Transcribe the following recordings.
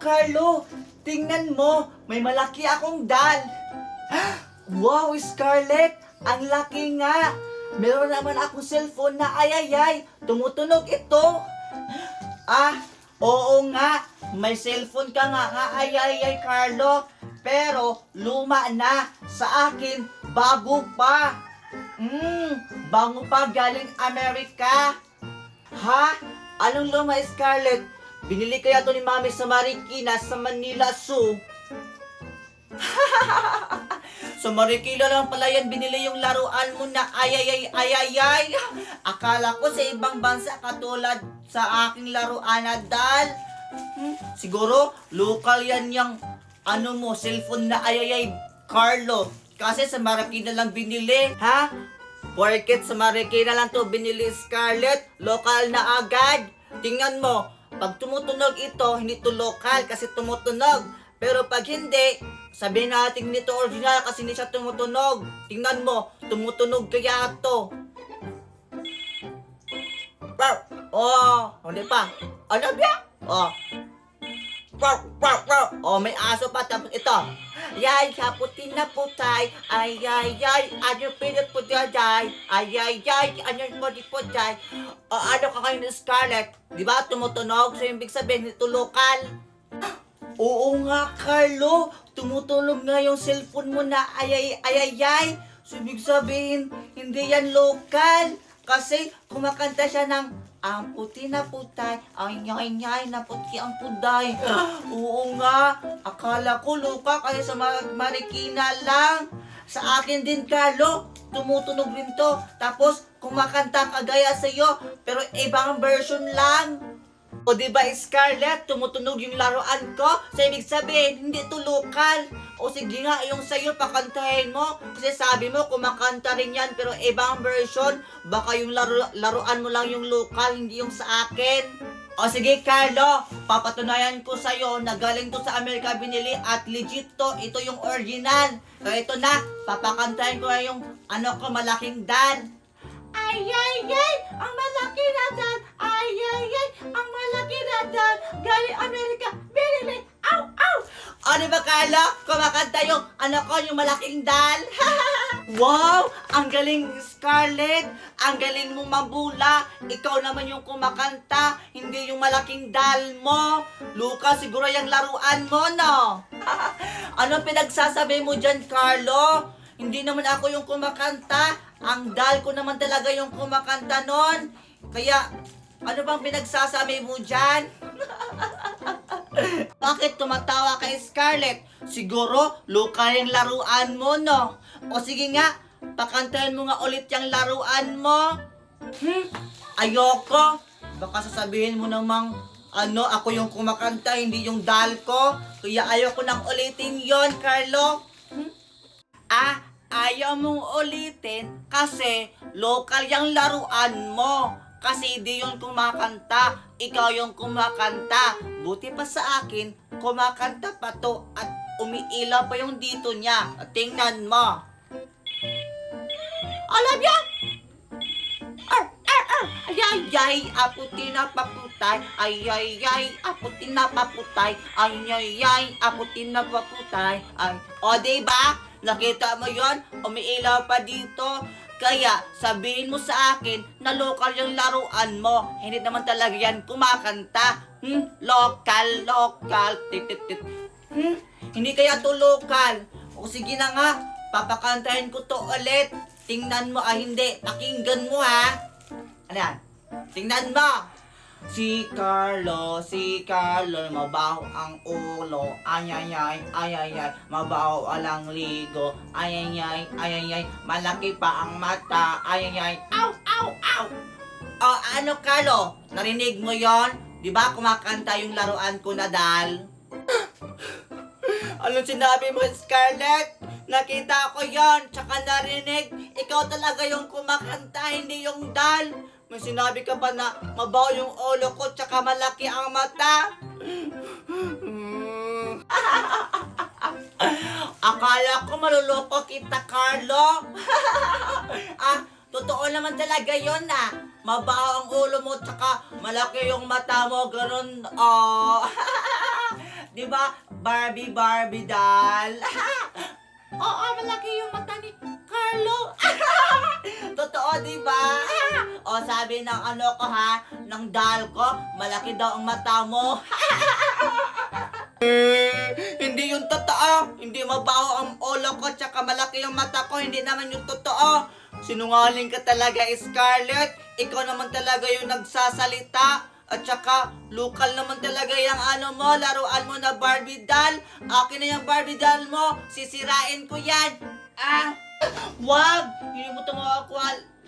Carlo, tingnan mo, may malaki akong dal. Wow, Scarlett, ang laki nga. Meron naman akong cellphone na ayayay, tumutunog ito. Oo nga, may cellphone ka nga ayayay, Carlo. Pero luma na, sa akin, bago pa. Bago pa galing Amerika. Ha? Anong luma, Scarlett? Binili kaya to ni Mami sa Marikina sa Manila Zoo. Sa Marikina lang pala yan binili yung laruan mo na ayayay. Akala ko sa ibang bansa katulad sa aking laruan na dal. Siguro local yan yung cellphone na ayayay, Carlo. Kasi sa Marikina lang binili, ha? Porket sa Marikina lang to binili, Scarlett, lokal na agad. Tingnan mo, pag tumutunog ito, hindi to lokal kasi tumutunog. Pero pag hindi, sabihin natin nito original kasi hindi siya tumutunog. Tingnan mo, tumutunog kaya to. Hindi pa. Ano ba? May aso pa. Tapos ito. Yay, puti na putay. Ayayay, ano pinaputay? Ayayay, ano putay? Ano ka kayo ng Scarlett? Diba tumutunog? So yung big sabihin, ito lokal. Oo nga, Carlo. Tumutunog nga yung cellphone mo na ayayay. So ibig sabihin, hindi yan lokal. Kasi kumakanta siya ng ang puti na putay, ay na puti ang puday. Oo nga, akala ko luka kaya sa Marikina lang. Sa akin din, Carlo, tumutunog rin to. Tapos kumakanta kagaya sa'yo, pero ibang version lang. O diba, Scarlett, tumutunog yung laruan ko? So ibig sabihin, hindi to lokal. O sige nga, yung sa'yo, pakantahin mo. Kasi sabi mo, kumakanta rin yan, pero ibang version. Baka yung laruan mo lang yung lokal, hindi yung sa akin. O sige, Carlo, papatunayan ko sa'yo na galing to sa Amerika binili at legit to. Ito yung original. So ito na, papakantahin ko na yung malaking dan. Ayayay, ang malaki na dan. Ayayay, ang malaki na dan. Galing Amerika binili. Ow! O diba, Carlo? Kumakanta yung yung malaking dal. Wow! Ang galing, Scarlett. Ang galing mong mambula. Ikaw naman yung kumakanta, hindi yung malaking dal mo. Luka, siguro yung laruan mo, no? Anong pinagsasabi mo dyan, Carlo? Hindi naman ako yung kumakanta. Ang dal ko naman talaga yung kumakanta nun. Kaya, ano bang pinagsasabi mo dyan? Bakit tumatawa kay Scarlett? Siguro, lokal yung laruan mo, no? O sige nga, pakantahin mo nga ulit yung laruan mo. Ayoko. Baka sasabihin mo namang, ako yung kumakanta, hindi yung dal ko. Kaya ayoko nang ulitin yon, Carlo. Ayaw mong ulitin kasi lokal yung laruan mo. Kasi di yun kumakanta, ikaw yung kumakanta. Buti pa sa akin, kumakanta pa to at umiilaw pa yung dito niya. Tingnan mo. Alam niya? Ayayay, aputi na paputay. Ayayay, aputi na paputay. Ayayay, aputi na paputay. O diba? Nakita mo yon? Umiilaw pa dito. Kaya sabihin mo sa akin na lokal yung laruan mo. Hindi naman talaga yan kumakanta. Lokal. Tit. Hindi kaya to lokal. O sige na nga, papakantahin ko to ulit. Tingnan mo, hindi. Pakinggan mo, ha. Ano yan? Tingnan mo. Si Carlo, mabaho ang ulo. Ayayay, mabaho alang ligo. Ayayay, malaki pa ang mata. Ayayay, ow! Carlo? Narinig mo yon? Diba kumakanta yung laruan ko na dal? Anong sinabi mo, Scarlett? Nakita ko yon, tsaka narinig. Ikaw talaga yung kumakanta, hindi yung dal. May sinabi ka pa na mabaw yung ulo ko tsaka malaki ang mata. Akala ko maluloko kita, Carlo. Totoo naman talaga yun, Mabaho ang ulo mo tsaka malaki yung mata mo, ganun. Di ba? Barbie doll. Oo, malaki yung mata ni Carlo. Totoo, di ba? O, sabi ng ano ko ha, ng doll ko, malaki daw ang mata mo. Hindi yung totoo. Hindi mabaho ang ulo ko, tsaka malaki yung mata ko. Hindi naman yung totoo. Sinungaling ka talaga, Scarlett. Ikaw naman talaga yung nagsasalita. At tsaka, lokal naman talaga yung ano mo, laruan mo na Barbie doll. Akin na yung Barbie doll mo. Sisirain ko yan. Ah, wag! Hindi mo tumawa,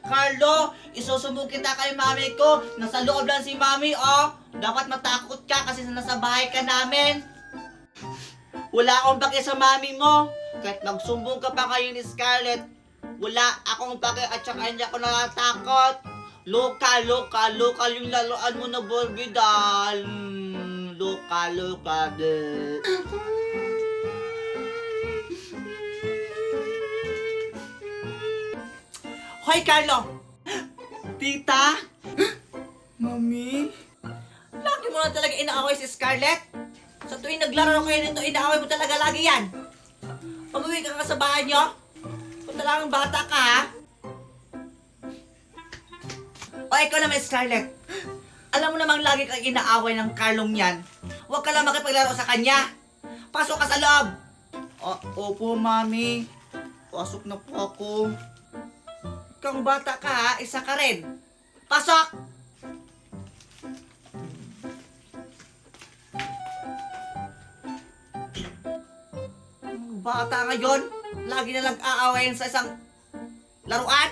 Carlo. Isusumbong kita kay mami ko. Nasa loob lang si mami, oh. Dapat matakot ka kasi nasa bahay ka namin. Wala akong pake sa mami mo. Kahit magsumbong ka pa kayo ni Scarlett, wala akong pake at saka hindi ako natatakot. Lokal yung laruan mo na Barbie doll. Lokal. Hoy, Carlo! Tita? Mami? Lagi mo na talaga inaaway si Scarlett? Sa tuwing naglaro kayo nito, inaaway mo talaga lagi yan. Umuwi ka sa bahay nyo? Kung talagang bata ka, ha? O, ikaw naman, Scarlett. Alam mo namang lagi kang inaaway ng Carlong yan. Huwag ka lang makipaglaro sa kanya. Pasok ka sa loob. Opo, Mami. Pasok na po ako. Kung bata ka, ha? Isa ka rin. Pasok! Bata ngayon, lagi na lang aawayin sa isang laruan.